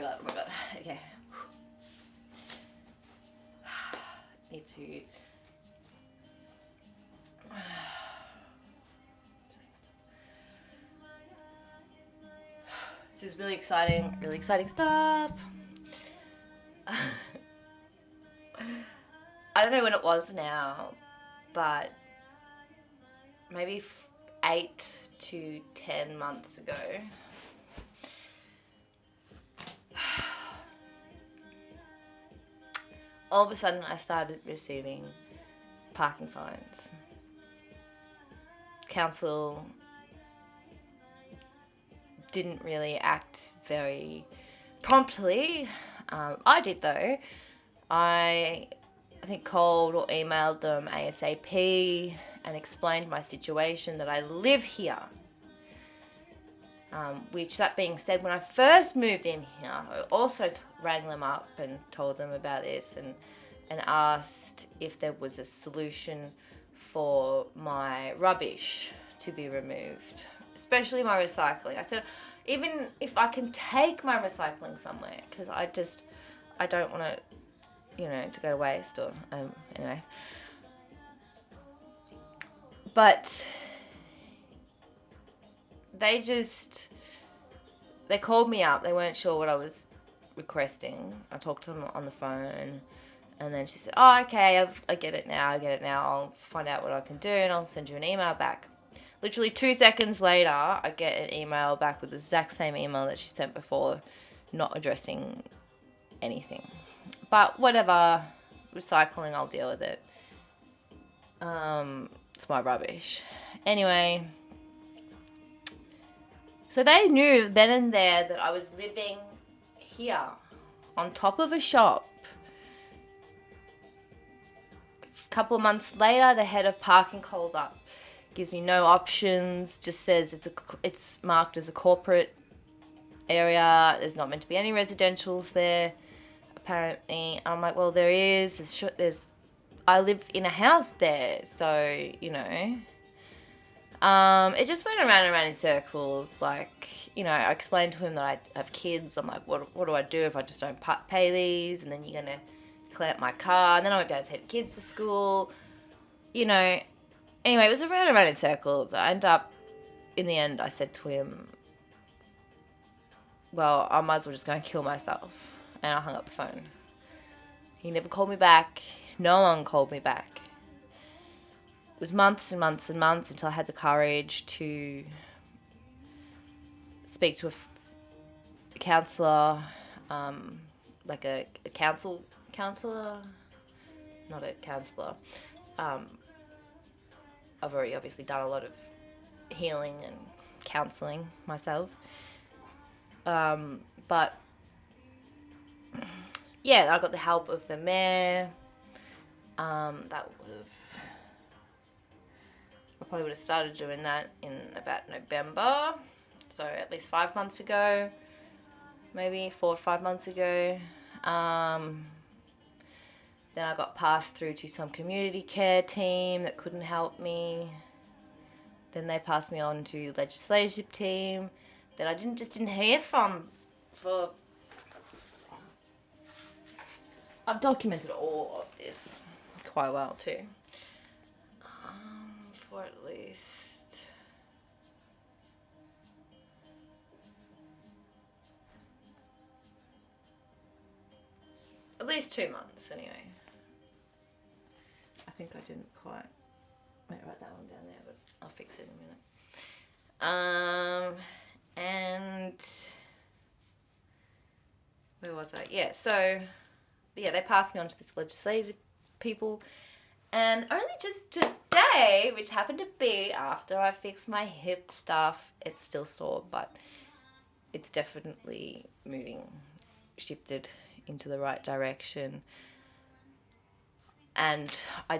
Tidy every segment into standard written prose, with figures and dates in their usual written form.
god. Okay. Need to This is really exciting stuff. I don't know when it was now, but maybe 8 to 10 months ago. All of a sudden I started receiving parking fines. Council didn't really act very promptly. I did though. I think called or emailed them ASAP and explained my situation, that I live here. Which, that being said, when I first moved in here, I also rang them up and told them about this and asked if there was a solution for my rubbish to be removed, especially my recycling. I said, even if I can take my recycling somewhere, because I don't want it, to go to waste or, anyway. But they called me up. They weren't sure what I was requesting. I talked to them on the phone, and then she said, oh, okay, I get it now. I'll find out what I can do, and I'll send you an email back. Literally 2 seconds later, I get an email back with the exact same email that she sent before, not addressing anything. But whatever, recycling, I'll deal with it. It's my rubbish. Anyway, so they knew then and there that I was living here on top of a shop. A couple of months later, the head of parking calls up, gives me no options, just says it's marked as a corporate area. There's not meant to be any residentials there, apparently. I'm like, well, there is. I live in a house there, so, It just went around and around in circles. Like, I explained to him that I have kids. I'm like, what do I do if I just don't pay these? And then you're going to clamp my car, and then I won't be able to take the kids to school. Anyway, it was around and around in circles. In the end, I said to him, well, I might as well just go and kill myself. And I hung up the phone. He never called me back. No one called me back. It was months and months and months until I had the courage to speak to a counsellor, like a counsellor, not a counsellor. I've already obviously done a lot of healing and counselling myself. But yeah, I got the help of the mayor. That was... I probably would have started doing that in about November. So at least 5 months ago. Maybe 4 or 5 months ago. Then I got passed through to some community care team that couldn't help me. Then they passed me on to legislative team that I didn't hear from for... I've documented all of this quite well too. For at least... At least 2 months, anyway. I think I didn't quite... Might write that one down there, but I'll fix it in a minute. And... Where was I? Yeah, so... Yeah, they passed me on to this legislative people. And only just today, which happened to be after I fixed my hip stuff, it's still sore, but it's definitely shifted into the right direction. And I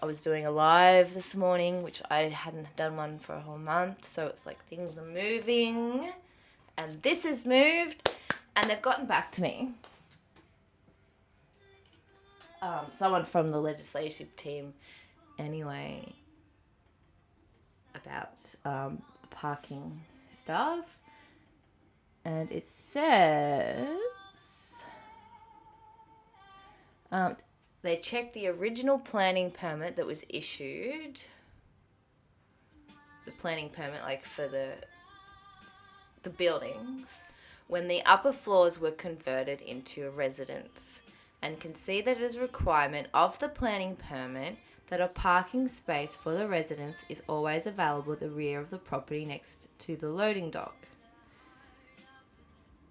was doing a live this morning, which I hadn't done one for a whole month. So it's like things are moving, and this has moved, and they've gotten back to me. Someone from the legislative team, anyway, about parking stuff. And it said They checked the original planning permit that was issued. The planning permit, like for the buildings, when the upper floors were converted into a residence, and can see that it is a requirement of the planning permit that a parking space for the residence is always available at the rear of the property next to the loading dock.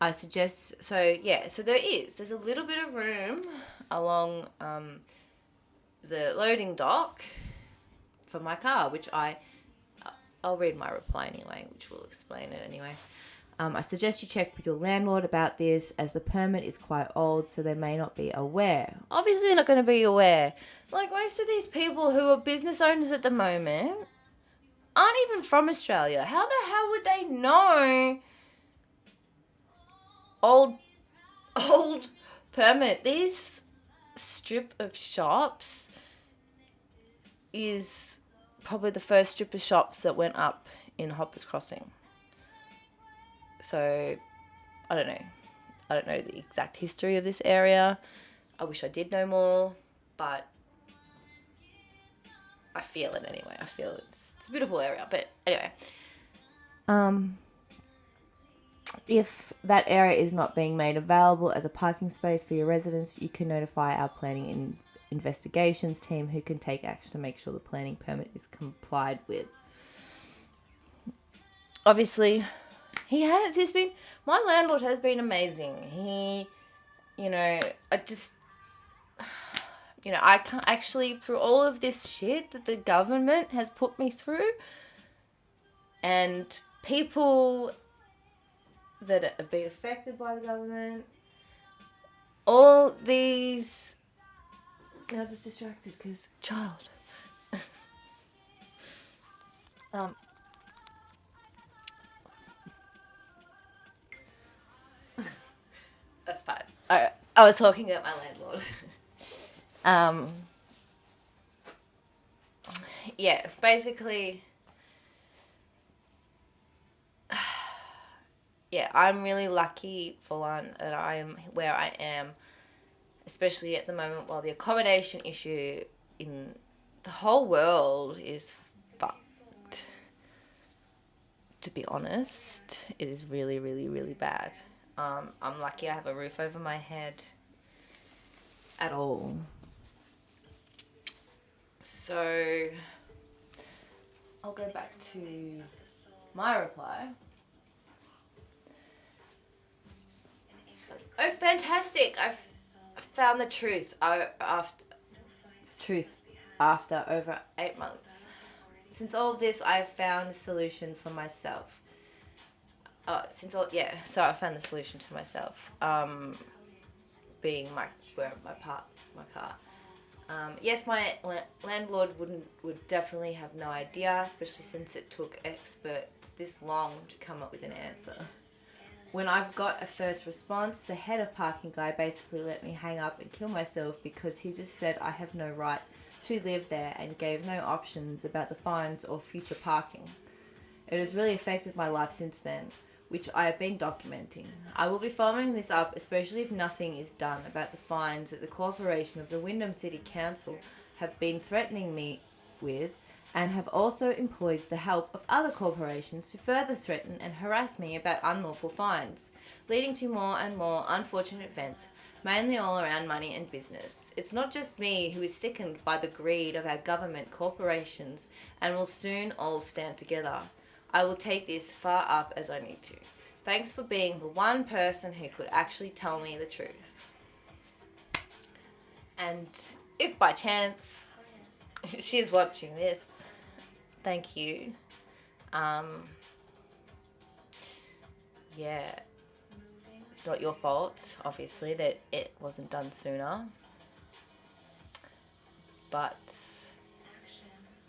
I suggest, so there's a little bit of room along the loading dock for my car, which I'll read my reply anyway, which will explain it anyway. I suggest you check with your landlord about this, as the permit is quite old, so they may not be aware. Obviously, they're not going to be aware. Like, most of these people who are business owners at the moment aren't even from Australia. How the hell would they know old permit? This strip of shops is probably the first strip of shops that went up in Hoppers Crossing. So, I don't know. I don't know the exact history of this area. I wish I did know more, but I feel it anyway. I feel it's a beautiful area. But anyway, if that area is not being made available as a parking space for your residents, you can notify our planning and investigations team, who can take action to make sure the planning permit is complied with. Obviously, my landlord has been amazing. I can't actually, through all of this shit that the government has put me through, and people that have been affected by the government, all these, I'm just distracted because child. That's fine. I was talking about my landlord. Yeah, basically, yeah, I'm really lucky for one that I am where I am, especially at the moment, while the accommodation issue in the whole world is fucked. To be honest, it is really, really, really bad. I'm lucky I have a roof over my head at all. So, I'll go back to my reply. Oh, fantastic! I've found the truth. After over 8 months. Since all of this, I've found the solution for myself. So I found the solution to myself. Being my car. Yes, my landlord would definitely have no idea, especially since it took experts this long to come up with an answer. When I've got a first response, the head of parking guy basically let me hang up and kill myself, because he just said I have no right to live there and gave no options about the fines or future parking. It has really affected my life since then, which I have been documenting. I will be following this up, especially if nothing is done about the fines that the Corporation of the Wyndham City Council have been threatening me with, and have also employed the help of other corporations to further threaten and harass me about unlawful fines, leading to more and more unfortunate events, mainly all around money and business. It's not just me who is sickened by the greed of our government corporations, and will soon all stand together. I will take this far up as I need to. Thanks for being the one person who could actually tell me the truth. And if by chance she's watching this, thank you. Yeah, it's not your fault, obviously, that it wasn't done sooner. But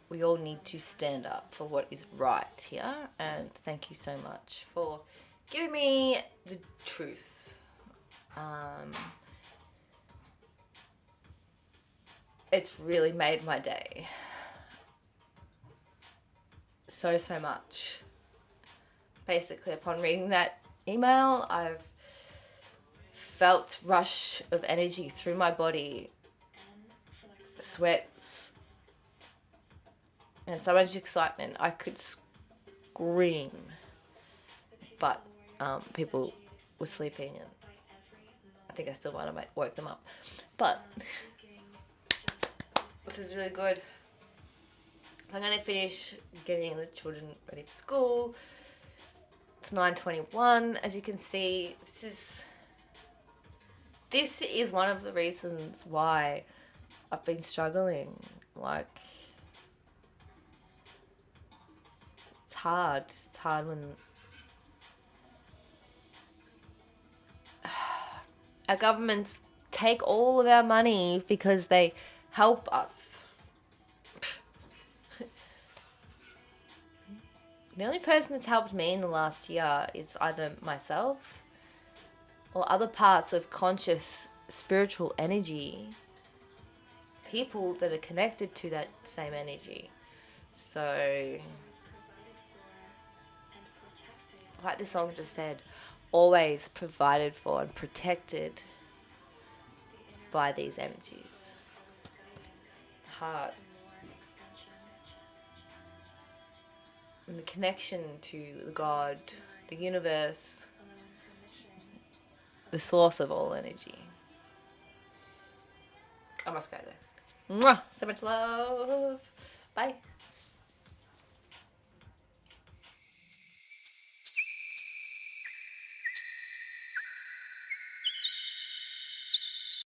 we all need to stand up for what is right here. And thank you so much for giving me the truth. It's really made my day. So much. Basically, upon reading that email, I've felt rush of energy through my body sweats, and so much excitement. I could scream, but people were sleeping, and I think I still might have woke them up. But this is really good. I'm going to finish getting the children ready for school. It's 9:21. As you can see, this is one of the reasons why I've been struggling. Like, it's hard. It's hard when our governments take all of our money because they help us. The only person that's helped me in the last year is either myself or other parts of conscious spiritual energy, people that are connected to that same energy. So, like this song just said, always provided for and protected by these energies. Heart. And the connection to the God, the universe, the source of all energy. I must go there. Mwah! So much love. Bye.